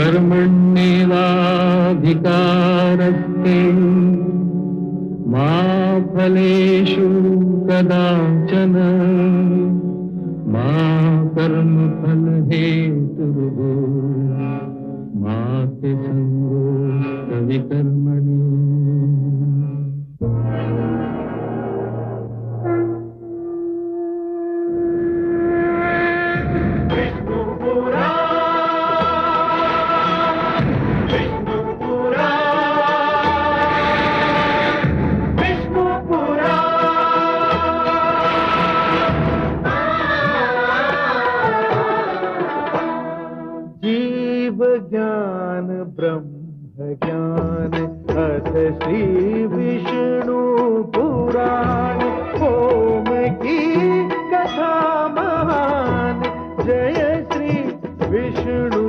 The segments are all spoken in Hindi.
कर्मण्येवाधिकारस्ते मा फलेषु कदाचन मा कर्मफल हेतुर्भूः मा ते संगोऽस्त्वविकर्मणि। ज्ञान ब्रह्म ज्ञान अथ श्री विष्णु पुराण ओम की कथा महान जय श्री विष्णु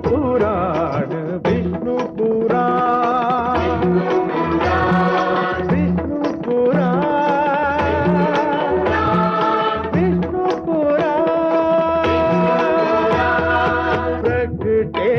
पुराण विष्णु पुराण विष्णु पुराण विष्णु पुराण प्रगटे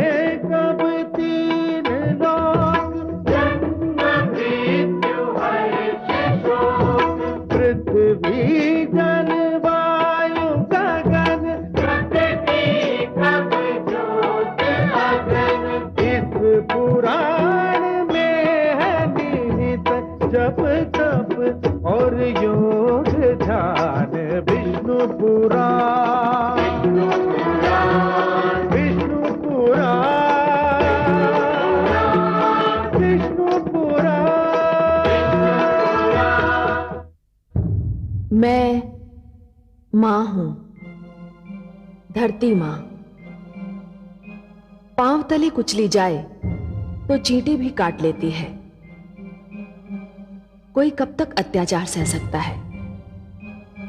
और योग ध्यान विष्णु पुराण विष्णु पुराण विष्णु पुराण। मैं माँ हूं, धरती माँ। पांव तले कुचली जाए तो चींटी भी काट लेती है। कोई कब तक अत्याचार सह सकता है?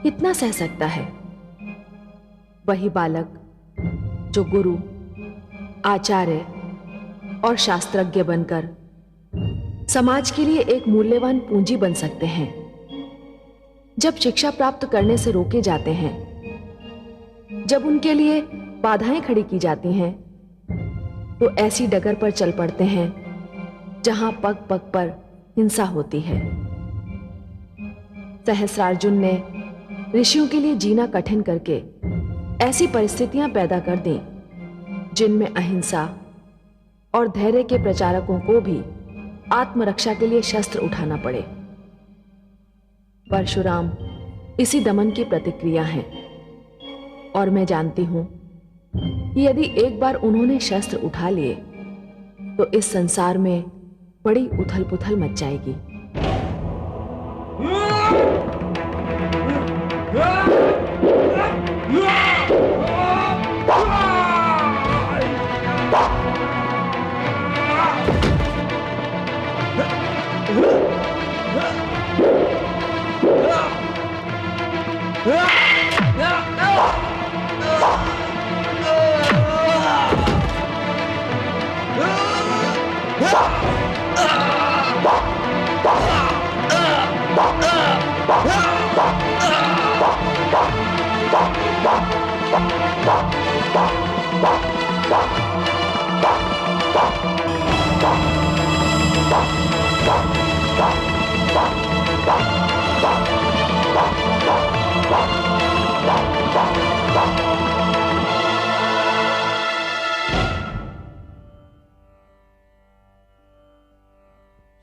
कितना सह सकता है? वही बालक जो गुरु, आचार्य और शास्त्रज्ञ बनकर समाज के लिए एक मूल्यवान पूंजी बन सकते हैं। जब शिक्षा प्राप्त करने से रोके जाते हैं, जब उनके लिए बाधाएं खड़ी की जाती हैं, तो ऐसी डगर पर चल पड़ते हैं जहां पग पग पर हिंसा होती है। सहस्रार्जुन ने ऋषियों के लिए जीना कठिन करके ऐसी परिस्थितियां पैदा कर दी जिनमें अहिंसा और धैर्य के प्रचारकों को भी आत्मरक्षा के लिए शस्त्र उठाना पड़े। परशुराम इसी दमन की प्रतिक्रिया हैं और मैं जानती हूं कि यदि एक बार उन्होंने शस्त्र उठा लिए तो इस संसार में बड़ी उथल पुथल मच जाएगी।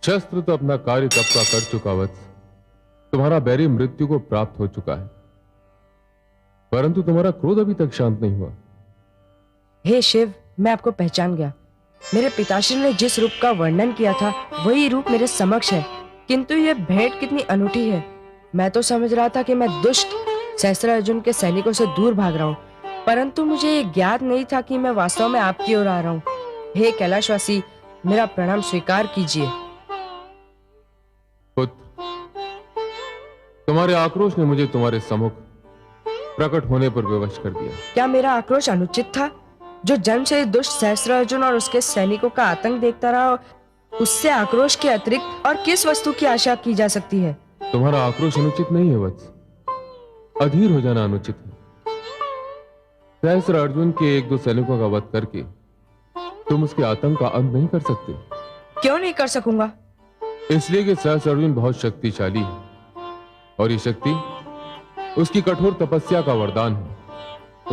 शस्त्र तो अपना कार्य तब का कर चुका वत्स। तुम्हारा बैरी मृत्यु को प्राप्त हो चुका है, परंतु तुम्हारा क्रोध अभी तक शांत नहीं हुआ। हे शिव, मैं आपको पहचान गया। मेरे पिताश्री ने जिस रूप का वर्णन किया था वही रूप मेरे समक्ष है, किंतु यह भेंट कितनी अनूठी है। मैं तो समझ रहा था कि मैं दुष्ट सहस्त्रार्जुन के सैनिकों से दूर भाग रहा हूँ, परंतु मुझे ये ज्ञात नहीं था कि मैं वास्तव में आपकी ओर आ रहा हूँ। हे कैलाशवासी, मेरा प्रणाम स्वीकार कीजिए। पुत्र, तुम्हारे आक्रोश ने मुझे तुम्हारे सम्मुख प्रकट होने पर विवश कर दिया। क्या मेरा आक्रोश अनुचित था? जो जन्म से दुष्ट सहस्त्रार्जुन और उसके सैनिकों का आतंक देखता रहा, उससे आक्रोश के अतिरिक्त और किस वस्तु की आशा की जा सकती है? तुम्हारा आक्रोश अनुचित नहीं है वत्स, अधीर हो जाना अनुचित है। सहस्त्रार्जुन के एक दो सैनिकों का वध करके तुम उसके आतंक का अंत नहीं कर सकते। क्यों नहीं कर सकूंगा? इसलिए कि सहस्त्र अर्जुन बहुत शक्तिशाली है और ये शक्ति उसकी कठोर तपस्या का वरदान है।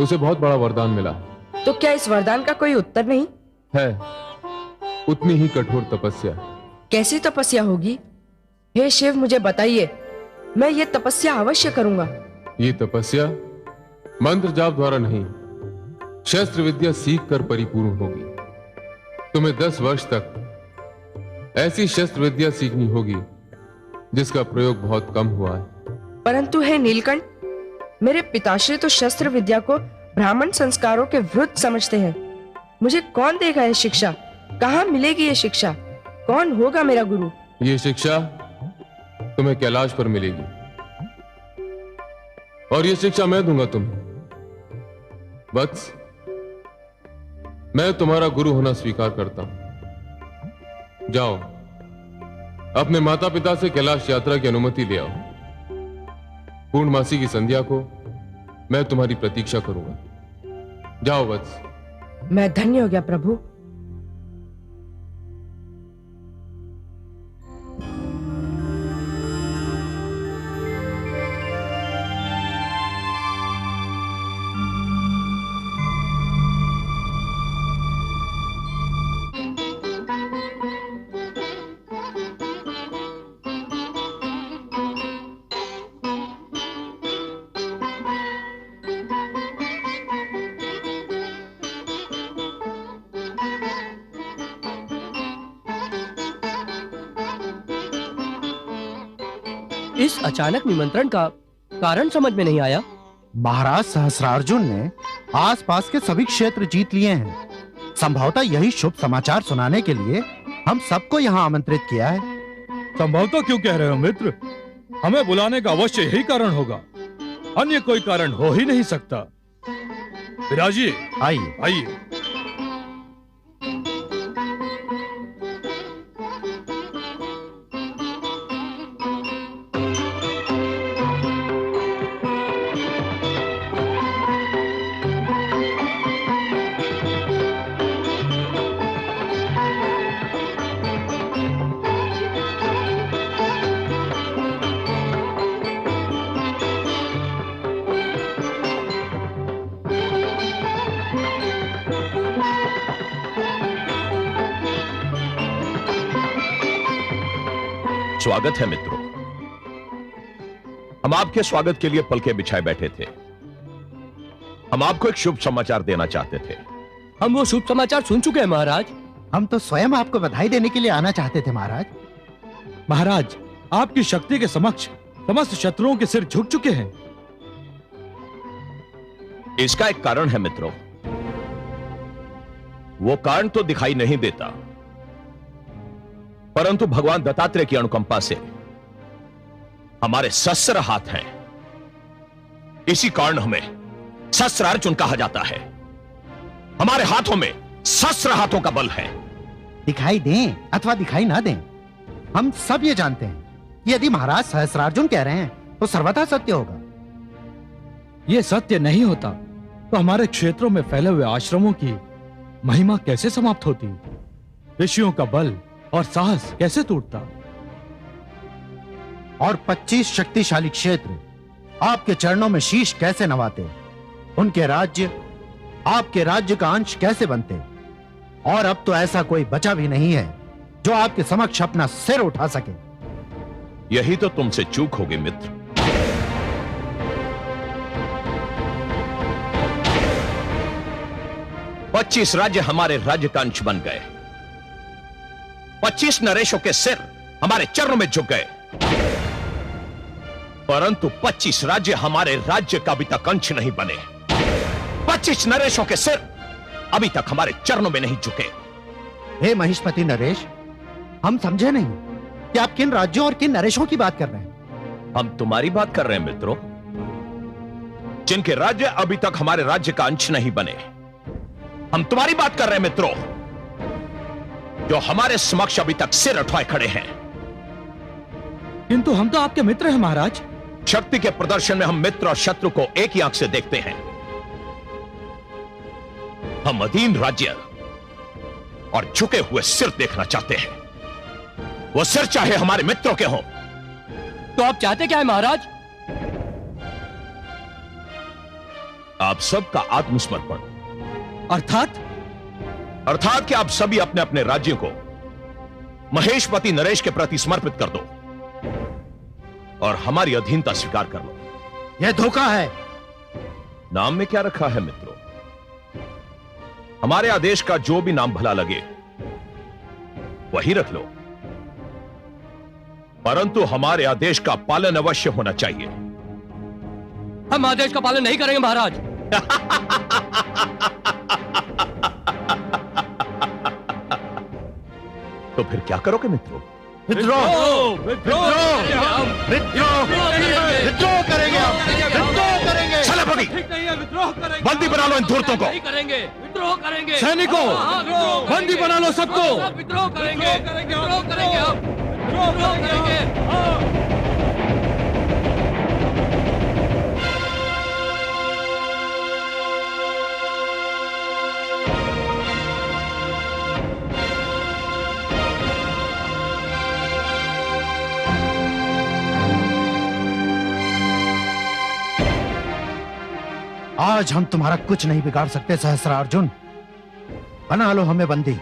उसे बहुत बड़ा वरदान मिला है। तो क्या इस वरदान का कोई उत्तर नहीं है उतनी ही कठोर तपस्या। कैसी तपस्या होगी? हे शिव, मुझे बताइए, मैं ये तपस्या अवश्य करूंगा। ये तपस्या मंत्र जाप द्वारा नहीं, शस्त्र विद्या सीख कर परिपूर्ण होगी। तुम्हें 10 वर्ष तक ऐसी शस्त्र विद्या सीखनी होगी जिसका प्रयोग बहुत कम हुआ है। परंतु हे नीलकंठ, मेरे पिताश्री तो शस्त्र विद्या को ब्राह्मण संस्कारों के विरुद्ध समझते हैं। मुझे कौन देगा ये शिक्षा? कहाँ मिलेगी ये शिक्षा? कौन होगा मेरा गुरु? ये शिक्षा तुम्हें कैलाश पर मिलेगी और ये शिक्षा मैं दूंगा तुम्हें। वत्स, मैं तुम्हारा गुरु होना स्वीकार करता हूं। जाओ, अपने माता पिता से कैलाश यात्रा की अनुमति ले आओ। पूर्णमासी की संध्या को मैं तुम्हारी प्रतीक्षा करूंगा। जाओ वत्स। मैं धन्य हो गया प्रभु। इस अचानक निमंत्रण का कारण समझ में नहीं आया। महाराज सहस्रार्जुन ने आसपास के सभी क्षेत्र जीत लिए हैं। संभवतः यही शुभ समाचार सुनाने के लिए हम सबको यहाँ आमंत्रित किया है। संभवतः क्यों कह रहे हो मित्र? हमें बुलाने का अवश्य यही कारण होगा, अन्य कोई कारण हो ही नहीं सकता। विराजिए, आइए आइए। स्वागत है मित्रों। हम आपके स्वागत के लिए पलके बिछाए बैठे थे। हम आपको एक शुभ समाचार देना चाहते थे। हम वो शुभ समाचार सुन चुके हैं महाराज। हम तो स्वयं आपको बधाई देने के लिए आना चाहते थे महाराज। महाराज, आपकी शक्ति के समक्ष समस्त शत्रुओं के सिर झुक चुके हैं। इसका एक कारण है मित्रों। वो कारण तो दिखाई नहीं देता, परंतु भगवान दत्तात्रेय की अनुकंपा से हमारे शस्त्र हाथ हैं। इसी कारण हमें शस्त्रार्जुन कहा जाता है। हमारे हाथों में शस्त्र हाथों का बल है। दिखाई दें अथवा दिखाई ना दें, हम सब ये जानते हैं कि यदि महाराज सहस्रार्जुन कह रहे हैं तो सर्वथा सत्य होगा। ये सत्य नहीं होता तो हमारे क्षेत्रों में फैले हुए आश्रमों की महिमा कैसे समाप्त होती? ऋषियों का बल और साहस कैसे टूटता? और 25 शक्तिशाली क्षेत्र आपके चरणों में शीश कैसे नवाते? उनके राज्य आपके राज्य का अंश कैसे बनते? और अब तो ऐसा कोई बचा भी नहीं है जो आपके समक्ष अपना सिर उठा सके। यही तो तुमसे चूक होगी मित्र। पच्चीस राज्य हमारे राज्य का अंश बन गए। 25 नरेशों के सिर हमारे चरणों में झुक गए, परंतु 25 राज्य हमारे राज्य का अभी तक अंश नहीं बने। 25 नरेशों के सिर अभी तक हमारे चरणों में नहीं झुके। हे महिष्मति नरेश, हम समझे नहीं कि आप किन राज्यों और किन नरेशों की बात कर रहे हैं। हम तुम्हारी बात कर रहे हैं मित्रों, जिनके राज्य अभी तक हमारे राज्य का अंश नहीं बने। हम तुम्हारी बात कर रहे हैं मित्रों, जो हमारे समक्ष अभी तक सिर उठाए खड़े हैं। किंतु हम तो आपके मित्र हैं महाराज। शक्ति के प्रदर्शन में हम मित्र और शत्रु को एक ही आंख से देखते हैं। हम अधीन राज्य और झुके हुए सिर देखना चाहते हैं। वो सिर चाहे हमारे मित्रों के हों। तो आप चाहते क्या है महाराज? आप सबका आत्मसमर्पण। अर्थात कि आप सभी अपने अपने राज्यों को महेशपति नरेश के प्रति समर्पित कर दो और हमारी अधीनता स्वीकार कर लो। यह धोखा है। नाम में क्या रखा है मित्रों? हमारे आदेश का जो भी नाम भला लगे वही रख लो, परंतु हमारे आदेश का पालन अवश्य होना चाहिए। हम आदेश का पालन नहीं करेंगे महाराज। तो फिर क्या करोगे मित्रों? विद्रोह करेंगे हम। विद्रोह करेंगे। सेनापति, बंदी बना लो इन धूर्तों को। विद्रोह करेंगे। सैनिकों, बंदी बना लो सबको। विद्रोह करेंगे। विद्रोह करेंगे हम। विद्रोह करेंगे। आज हम तुम्हारा कुछ नहीं बिगाड़ सकते सहस्त्रार्जुन। बना लो हमें बंदी।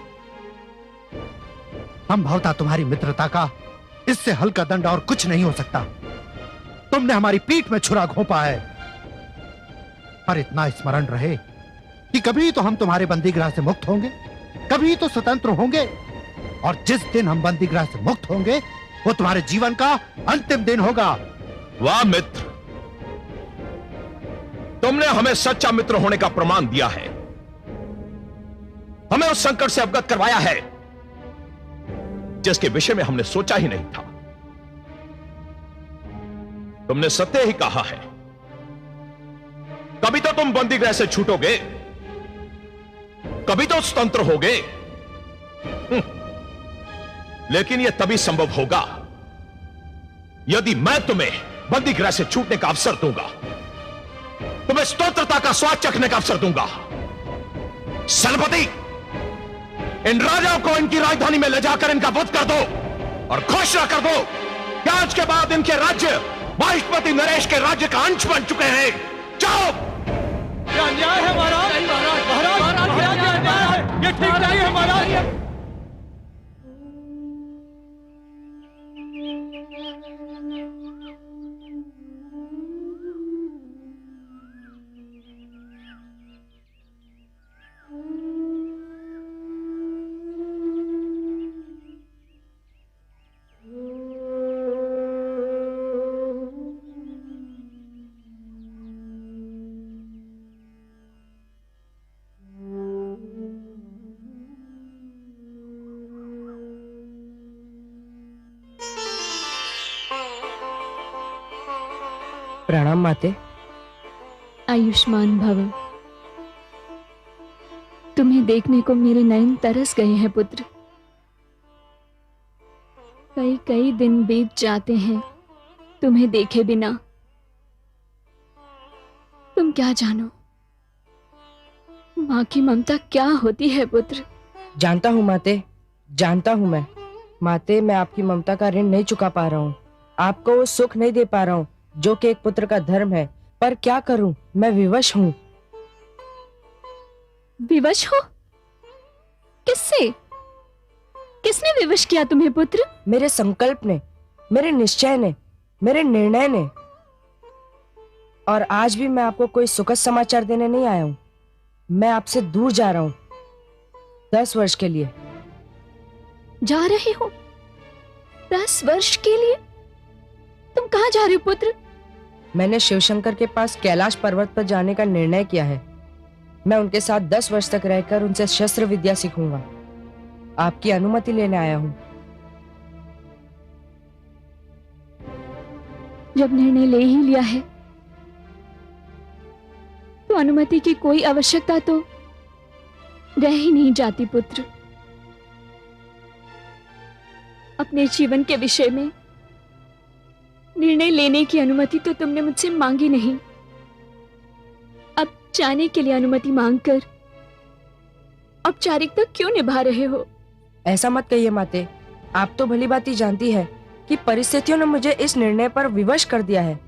हम भवता तुम्हारी मित्रता का इससे हल्का दंड और कुछ नहीं हो सकता। तुमने हमारी पीठ में छुरा घोंपा है, पर इतना स्मरण रहे कि कभी तो हम तुम्हारे बंदीगृह से मुक्त होंगे, कभी तो स्वतंत्र होंगे, और जिस दिन हम बंदीगृह से मुक्त होंगे वो तुम्हारे जीवन का अंतिम दिन होगा। वाह मित्र, तुमने हमें सच्चा मित्र होने का प्रमाण दिया है। हमें उस संकट से अवगत करवाया है जिसके विषय में हमने सोचा ही नहीं था। तुमने सत्य ही कहा है, कभी तो तुम बंदीगृह से छूटोगे, कभी तो स्वतंत्र होगे। लेकिन यह तभी संभव होगा यदि मैं तुम्हें बंदीगृह से छूटने का अवसर दूंगा, तुम्हें स्वतंत्रता का स्वाद चखने का अवसर दूंगा। सेनापति, इन राजाओं को इनकी राजधानी में ले जाकर इनका वध कर दो और घोषणा कर दो कि आज के बाद इनके राज्य महेशपति नरेश के राज्य का अंश बन चुके हैं। जाओ। क्या अन्याय है महाराज? महाराज, ये ठीक नहीं है महाराज। प्रणाम माते। आयुष्मान भव। तुम्हें देखने को मेरे नयन तरस गए हैं पुत्र। कई कई दिन बीत जाते हैं तुम्हें देखे बिना। तुम क्या जानो माँ की ममता क्या होती है पुत्र। जानता हूँ माते, जानता हूँ मैं। माते, मैं आपकी ममता का ऋण नहीं चुका पा रहा हूँ, आपको वो सुख नहीं दे पा रहा हूँ जो कि एक पुत्र का धर्म है। पर क्या करूं, मैं विवश हूं। विवश हो? किससे? किसने विवश किया तुम्हें पुत्र? मेरे संकल्प ने, मेरे निश्चय ने, मेरे निर्णय ने। और आज भी मैं आपको कोई सुखद समाचार देने नहीं आया हूं। मैं आपसे दूर जा रहा हूं 10 वर्ष के लिए। जा रहे हो? 10 वर्ष के लिए? तुम कहाँ जा रहे हो पुत्र? मैंने शिवशंकर के पास कैलाश पर्वत पर जाने का निर्णय किया है। मैं उनके साथ 10 वर्ष तक रहकर उनसे शस्त्र विद्या सीखूंगा। आपकी अनुमति लेने आया हूं। जब निर्णय ले ही लिया है तो अनुमति की कोई आवश्यकता तो रह ही नहीं जाती पुत्र। अपने जीवन के विषय में निर्णय लेने की अनुमति तो तुमने मुझसे मांगी नहीं। अब जाने के लिए अनुमति मांगकर औपचारिकता क्यों निभा रहे हो? ऐसा मत कहिए माते, आप तो भली भांति जानती है कि परिस्थितियों ने मुझे इस निर्णय पर विवश कर दिया है।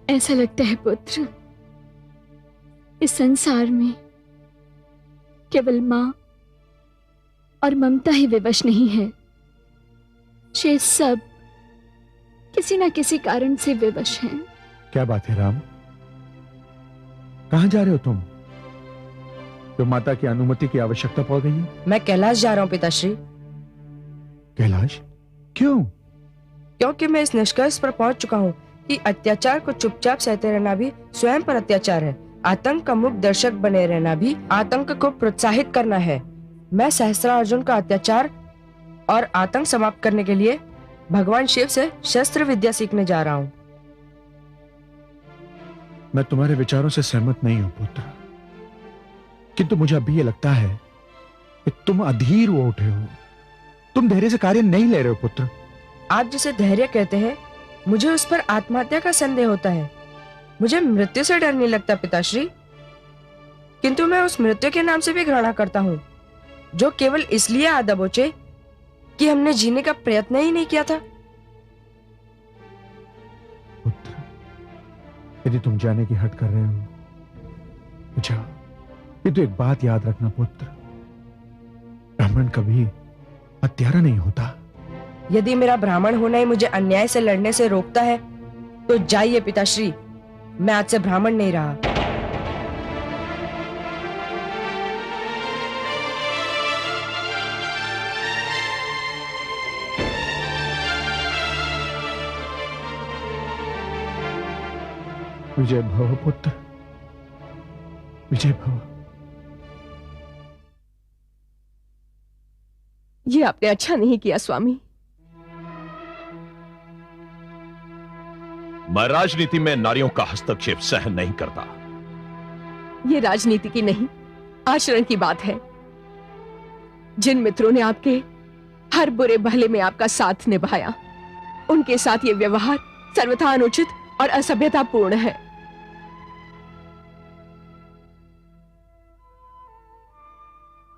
ऐसा लगता है पुत्र, इस संसार में केवल मां और ममता ही विवश नहीं है, शेष सब किसी न किसी कारण से विवश हैं। क्या बात है राम, कहां जा रहे हो तुम? तो माता की अनुमति की आवश्यकता पड़ गई है। मैं कैलाश जा रहा हूं पिताश्री। कैलाश? क्यों? क्योंकि मैं इस निष्कर्ष पर पहुंच चुका हूं कि अत्याचार को चुपचाप सहते रहना भी स्वयं पर अत्याचार है। आतंक का मुक्त दर्शक बने रहना भी आतंक को प्रोत्साहित करना है। मैं सहस्त्रार्जुन का अत्याचार और आतंक समाप्त करने के लिए भगवान शिव से शस्त्र विद्या सीखने जा रहा हूँ। मैं तुम्हारे विचारों से सहमत नहीं हूं पुत्र, किंतु मुझे अभी ये लगता है कि तुम अधीर हो उठे हो, तुम धैर्य से कार्य नहीं ले रहे हो पुत्र। आप जिसे धैर्य कहते हैं, मुझे उस पर आत्महत्या का संदेह होता है। मुझे मृत्यु से डर नहीं लगता पिताश्री, किंतु मैं उस मृत्यु के नाम से भी घृणा करता हूँ जो केवल इसलिए आ दबोचे कि हमने जीने का प्रयत्न ही नहीं किया था। पुत्र, यदि तुम जाने की हट कर रहे हो तो जाओ, किंतु एक बात याद रखना पुत्र, ब्राह्मण कभी हत्यारा नहीं होता। यदि मेरा ब्राह्मण होना ही मुझे अन्याय से लड़ने से रोकता है तो जाइए पिताश्री, मैं आज से ब्राह्मण नहीं रहा। विजय भव पुत्र, विजय भव। ये आपने अच्छा नहीं किया स्वामी। मैं राजनीति में नारियों का हस्तक्षेप सहन नहीं करता। ये राजनीति की नहीं, आचरण की बात है। जिन मित्रों ने आपके हर बुरे भले में आपका साथ निभाया, उनके साथ ये व्यवहार सर्वथा अनुचित और असभ्यतापूर्ण है।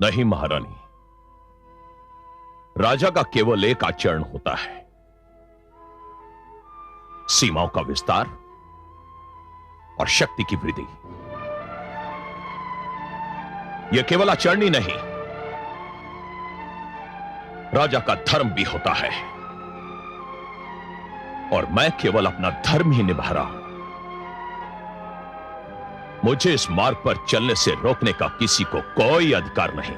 नहीं महारानी, राजा का केवल एक आचरण होता है, सीमाओं का विस्तार और शक्ति की वृद्धि। यह केवल आचरण ही नहीं, राजा का धर्म भी होता है, और मैं केवल अपना धर्म ही निभा रहा हूं। मुझे इस मार्ग पर चलने से रोकने का किसी को कोई अधिकार नहीं।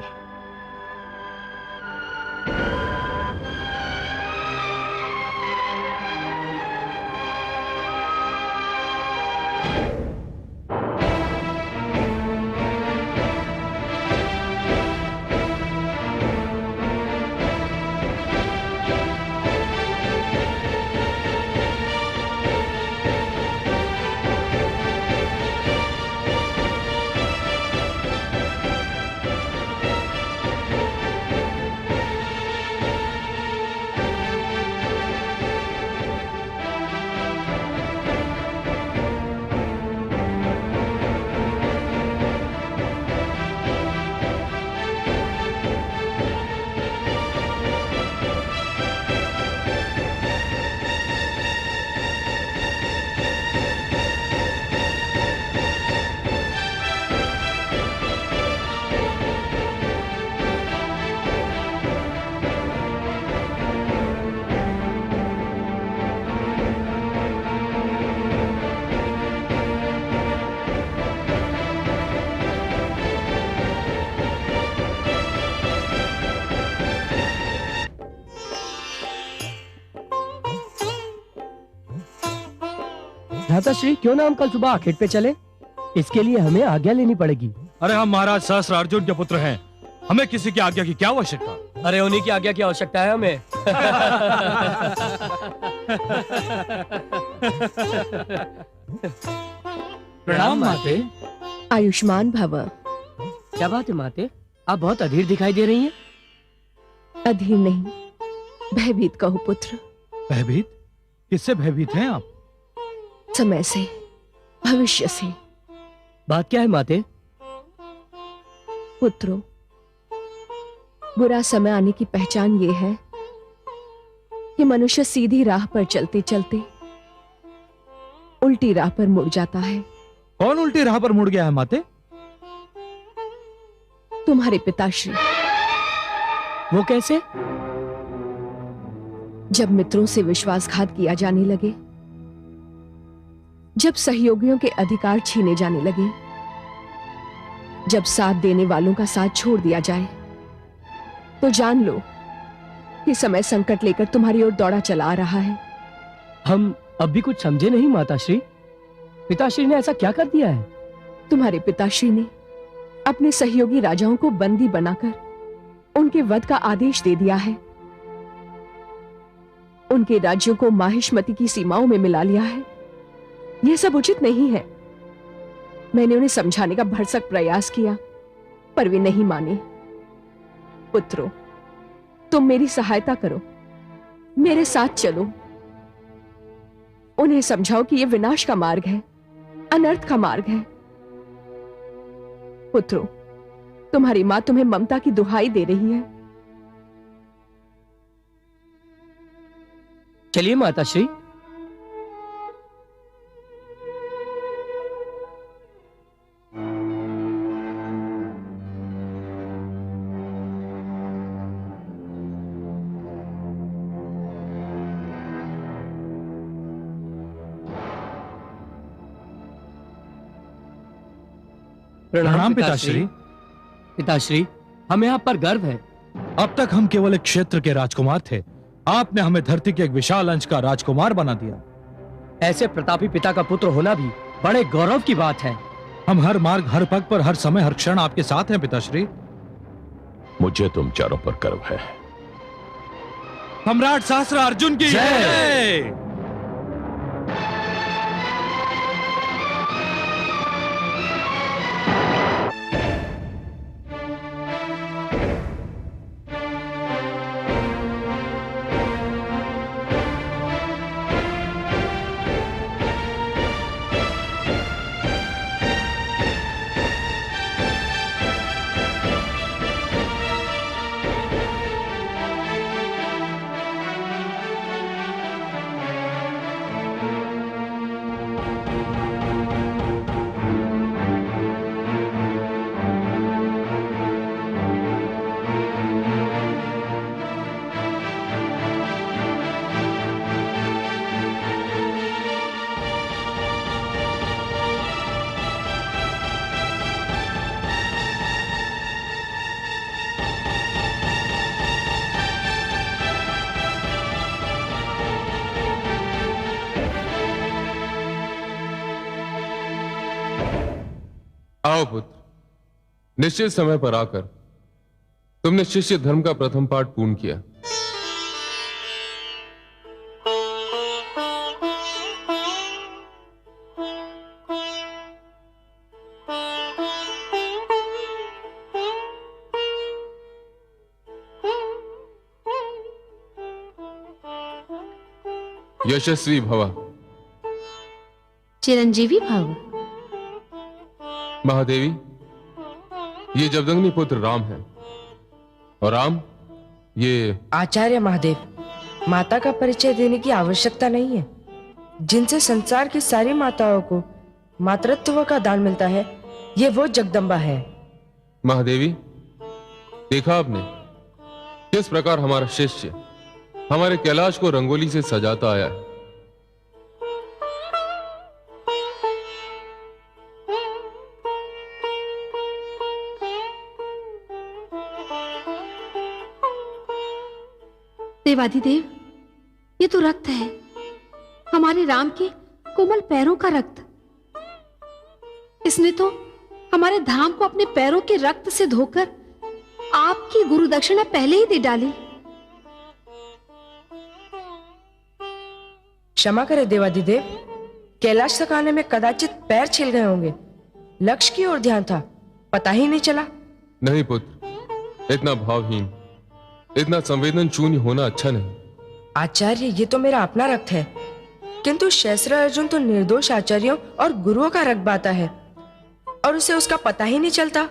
भ्राताश्री, क्यों ना हम कल सुबह आखेट पे चले? इसके लिए हमें आज्ञा लेनी पड़ेगी। अरे हम महाराज सहस्त्रार्जुन के पुत्र हैं, हमें किसी की आज्ञा की क्या आवश्यकता? अरे उन्हीं की आज्ञा की आवश्यकता है हमें। प्रणाम माते। आयुष्मान भव। क्या बात है माते, आप बहुत अधीर दिखाई दे रही हैं। अधीर नहीं, भयभीत कहो पुत्र। भयभीत? किससे भयभीत हैं आप? समय से, भविष्य से। बात क्या है माते? पुत्रों, बुरा समय आने की पहचान ये है कि मनुष्य सीधी राह पर चलते चलते उल्टी राह पर मुड़ जाता है। कौन उल्टी राह पर मुड़ गया है माते? तुम्हारे पिताश्री। वो कैसे? जब मित्रों से विश्वासघात किया जाने लगे, जब सहयोगियों के अधिकार छीने जाने लगे, जब साथ देने वालों का साथ छोड़ दिया जाए, तो जान लो कि समय संकट लेकर तुम्हारी ओर दौड़ा चला आ रहा है। हम अब भी कुछ समझे नहीं माताश्री। पिताश्री ने ऐसा क्या कर दिया है? तुम्हारे पिताश्री ने अपने सहयोगी राजाओं को बंदी बनाकर उनके वध का आदेश दे दिया है। उनके राज्यों को माहिष्मती की सीमाओं में मिला लिया है। यह सब उचित नहीं है। मैंने उन्हें समझाने का भरसक प्रयास किया, पर वे नहीं माने। पुत्रों, तुम मेरी सहायता करो, मेरे साथ चलो। उन्हें समझाओ कि यह विनाश का मार्ग है, अनर्थ का मार्ग है। पुत्रों, तुम्हारी मां तुम्हें ममता की दुहाई दे रही है। चलिए माताश्री। प्रणाम पिताश्री। पिताश्री, हमें आप पर गर्व है। अब तक हम केवल एक क्षेत्र के राजकुमार थे, आपने हमें धरती के एक विशाल अंश का राजकुमार बना दिया। ऐसे प्रतापी पिता का पुत्र होना भी बड़े गौरव की बात है। हम हर मार्ग, हर पग पर, हर समय, हर क्षण आपके साथ हैं पिताश्री। मुझे तुम चारों पर गर्व है। सम्राट सहस्त्र अर्जुन की जय। आओ पुत्र, निश्चित समय पर आकर तुमने शिष्य धर्म का प्रथम पाठ पूर्ण किया। यशस्वी भव। चिरंजीवी भव। महादेवी, ये जमदग्नि पुत्र राम है, और राम ये आचार्य महादेव। माता का परिचय देने की आवश्यकता नहीं है। जिनसे संसार की सारी माताओं को मातृत्व का दान मिलता है, ये वो जगदम्बा है। महादेवी, देखा आपने किस प्रकार हमारा शिष्य हमारे कैलाश को रंगोली से सजाता आया है। देवाधिदेव, ये तो रक्त है, हमारे राम के कोमल पैरों का रक्त। इसने तो हमारे धाम को अपने पैरों के रक्त से धोकर आपकी गुरु दक्षिणा पहले ही दे डाली। क्षमा करें देवाधिदेव, कैलाश तक आने में कदाचित पैर छिल गए होंगे। लक्ष्य की ओर ध्यान था, पता ही नहीं चला। नहीं पुत्र, इतना भावहीन, इतना संवेदन शून्य होना अच्छा नहीं। आचार्य, ये तो मेरा अपना रक्त है, किंतु सहस्त्र अर्जुन तो निर्दोष आचार्यों और गुरुओं का रक्त बाता है। और उसे उसका पता ही नहीं चलता।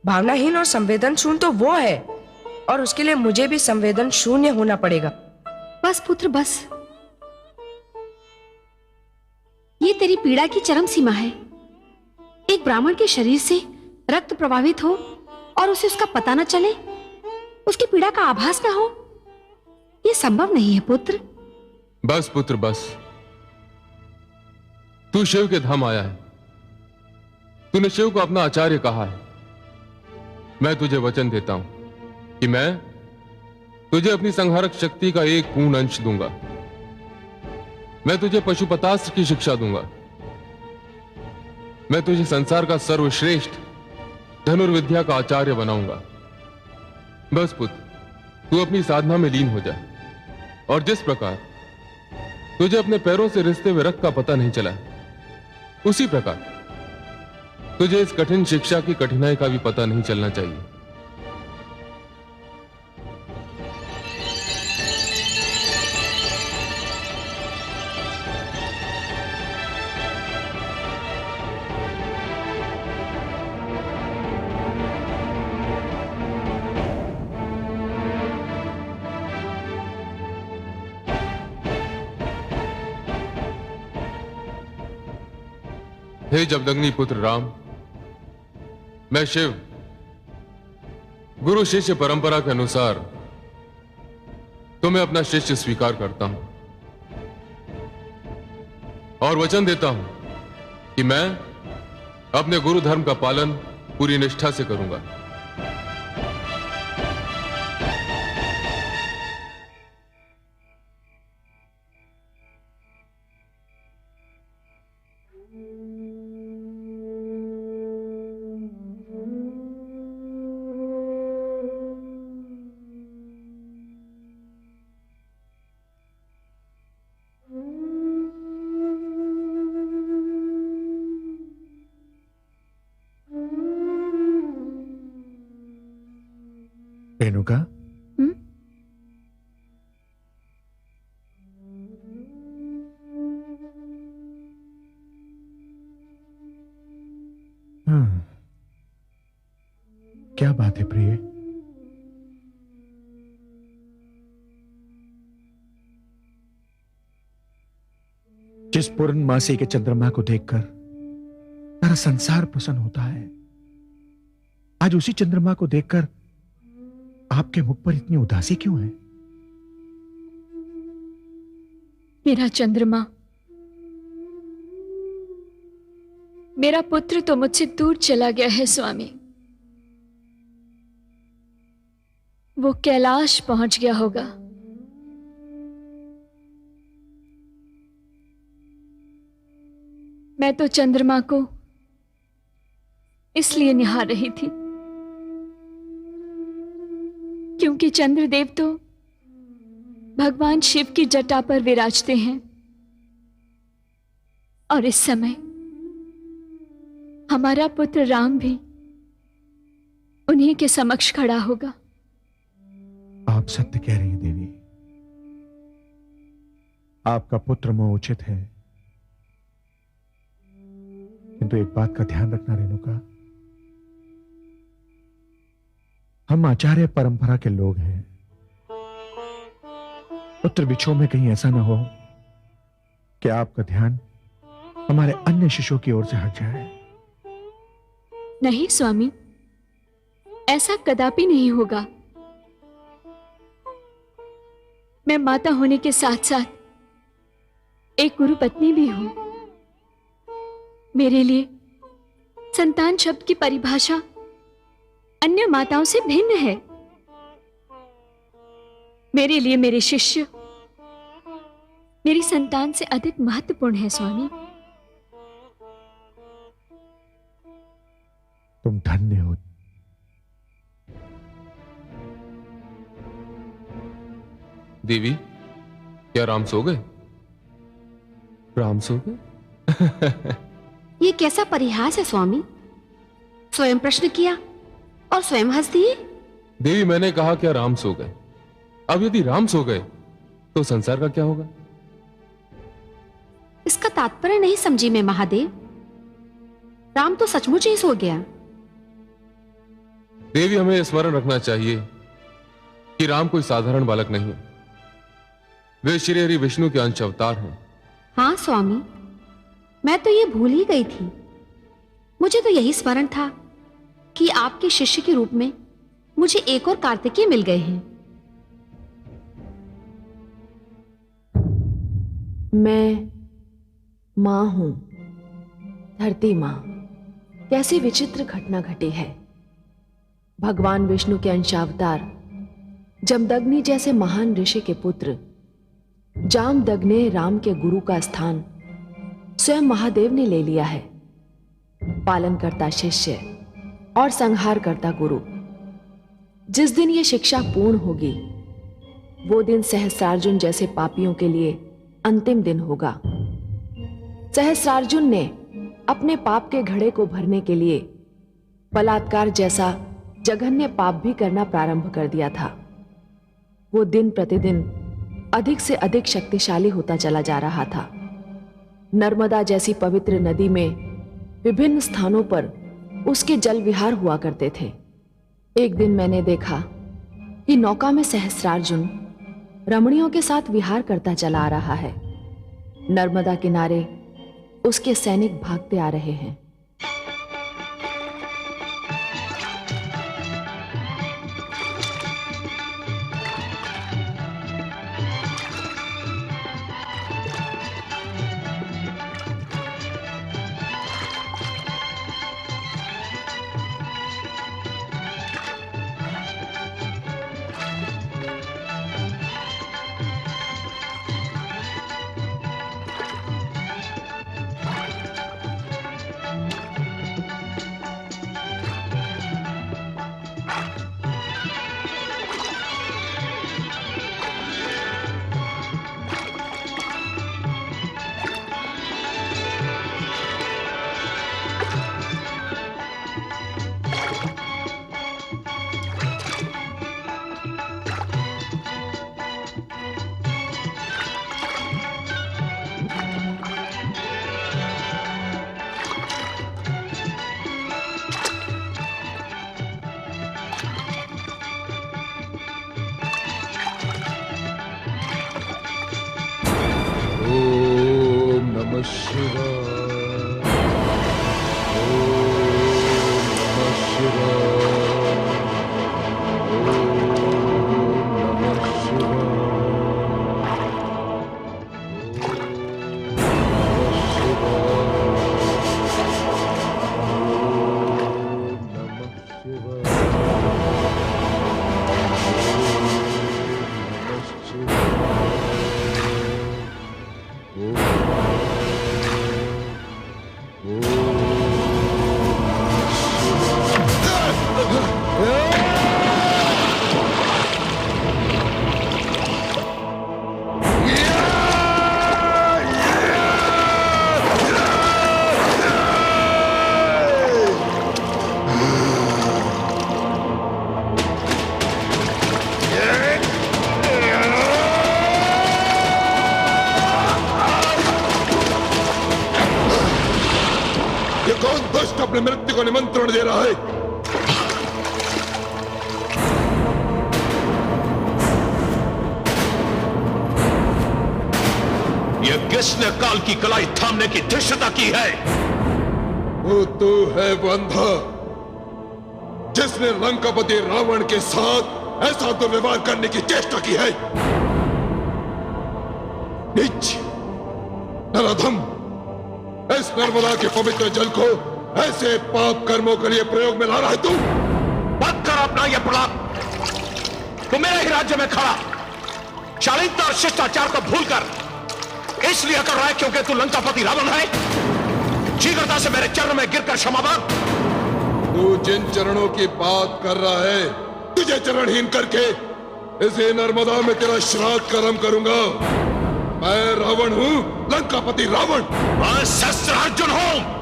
भावनाहीन और संवेदन शून्य तो वो है, और उसके लिए मुझे भी संवेदन शून्य होना पड़ेगा। बस पुत्र बस, ये तेरी पीड़ा की चरम सीमा है। एक ब्राह्मण के शरीर से रक्त प्रवाहित हो और उसे उसका पता न चले, उसकी पीड़ा का आभास न हो, यह संभव नहीं है पुत्र। बस पुत्र बस, तू शिव के धाम आया है, तूने शिव को अपना आचार्य कहा है। मैं तुझे वचन देता हूं कि मैं तुझे अपनी संहारक शक्ति का एक पूर्ण अंश दूंगा। मैं तुझे पशुपतास्त्र की शिक्षा दूंगा। मैं तुझे संसार का सर्वश्रेष्ठ धनुर्विद्या का आचार्य बनाऊंगा। बस पुत्र, तू अपनी साधना में लीन हो जा, और जिस प्रकार तुझे अपने पैरों से रिसते हुए रक्त का पता नहीं चला, उसी प्रकार तुझे इस कठिन शिक्षा की कठिनाई का भी पता नहीं चलना चाहिए। हे जमदग्नि पुत्र राम, मैं शिव गुरु शिष्य परंपरा के अनुसार तुम्हें अपना शिष्य स्वीकार करता हूं, और वचन देता हूं कि मैं अपने गुरु धर्म का पालन पूरी निष्ठा से करूंगा। रेणुका, क्या बात है प्रिय? जिस पूर्णमासी के चंद्रमा को देखकर सारा संसार प्रसन्न होता है, आज उसी चंद्रमा को देखकर आपके मुख पर इतनी उदासी क्यों है? मेरा चंद्रमा, मेरा पुत्र तो मुझसे दूर चला गया है स्वामी। वो कैलाश पहुंच गया होगा। मैं तो चंद्रमा को इसलिए निहार रही थी क्योंकि चंद्रदेव तो भगवान शिव की जटा पर विराजते हैं, और इस समय हमारा पुत्र राम भी उन्हीं के समक्ष खड़ा होगा। आप सत्य कह रही हैं देवी, आपका पुत्र मोह उचित है, किंतु एक बात का ध्यान रखना रेणुका, हम आचार्य परंपरा के लोग हैं। पुत्र विछोह में कहीं ऐसा ना हो कि आपका ध्यान हमारे अन्य शिष्यों की ओर से हट जाए। नहीं स्वामी, ऐसा कदापि नहीं होगा। मैं माता होने के साथ साथ एक गुरु पत्नी भी हूं। मेरे लिए संतान शब्द की परिभाषा अन्य माताओं से भिन्न है। मेरे लिए मेरे शिष्य मेरी संतान से अधिक महत्वपूर्ण है स्वामी। तुम धन्य हो। देवी, क्या राम सो गए? राम सो गए? ये कैसा परिहास है स्वामी? स्वयं प्रश्न किया और स्वयं हंस दिए। देवी, मैंने कहा क्या राम सो गए? अब यदि राम सो गए तो संसार का क्या होगा? इसका तात्पर्य नहीं समझी मैं महादेव। राम तो सचमुच ही सो गया। देवी, हमें स्मरण रखना चाहिए कि राम कोई साधारण बालक नहीं, वे श्री हरि विष्णु के अंश अवतार हैं। हाँ स्वामी, मैं तो ये भूल ही गई थी। मुझे तो यही स्मरण था कि आपके शिष्य के रूप में मुझे एक और कार्तिकेय मिल गए हैं। मैं मां हूं, धरती मां। कैसी विचित्र घटना घटी है। भगवान विष्णु के अंशावतार जमदग्नि जैसे महान ऋषि के पुत्र जामदग्नि ने राम के गुरु का स्थान स्वयं महादेव ने ले लिया है। पालन करता शिष्य और संहार करता गुरु। जिस दिन यह शिक्षा पूर्ण होगी, वो दिन सहस्रार्जुन जैसे पापियों के लिए अंतिम दिन होगा। सहस्रार्जुन ने अपने पाप के घड़े को भरने के लिए बलात्कार जैसा जघन्य पाप भी करना प्रारंभ कर दिया था। वो दिन प्रतिदिन अधिक से अधिक शक्तिशाली होता चला जा रहा था। नर्मदा जैसी पवित्र नदी में विभिन्न स्थानों पर उसके जल विहार हुआ करते थे। एक दिन मैंने देखा कि नौका में सहस्रार्जुन रमणियों के साथ विहार करता चला आ रहा है। नर्मदा किनारे उसके सैनिक भागते आ रहे हैं। अपने मृत्यु को निमंत्रण दे रहा है। यह किसने काल की कलाई थामने की धृष्टता की है? वो तो है वो अंधा जिसने लंकापति रावण के साथ ऐसा दुर्व्यवहार करने की चेष्टा की है। नीच, नराधम, इस नर्मदा के पवित्र जल को ऐसे पाप कर्मों के लिए प्रयोग में ला रहा है तू। बंद कर अपना यह प्रलाप। तू मेरे ही राज्य में खड़ा शालीनता और शिष्टाचार को भूलकर इसलिए कर रहा है क्योंकि तू लंकापति रावण है। शीघ्रता से मेरे चरण में गिरकर क्षमा मांग। तू जिन चरणों की बात कर रहा है, तुझे चरणहीन करके इसे नर्मदा में तेरा श्राद्ध कर्म करूंगा। मैं रावण हूं, लंकापति रावण। मैं सहस्त्रार्जुन हूं।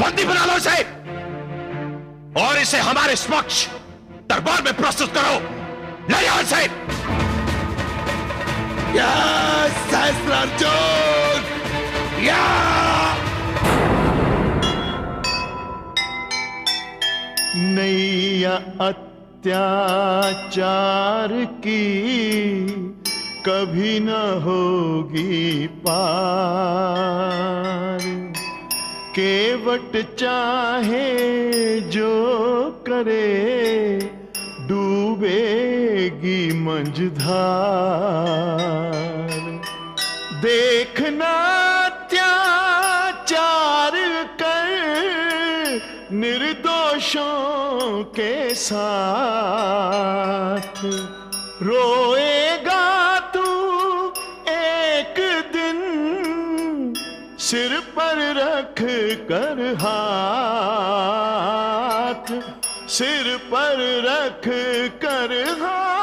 बंदी बना लो इसे और इसे हमारे समक्ष दरबार में प्रस्तुत करो। ले आओ इसे। सहस्त्रार्जुन! नैया अत्याचार की कभी न होगी पार। केवट चाहे जो करे डूबेगी मंझधार। देखना अत्याचार कर निर्दोषों के साथ। रोएगा तू एक दिन सिर पर रख कर हाथ, सिर पर रख कर हाथ।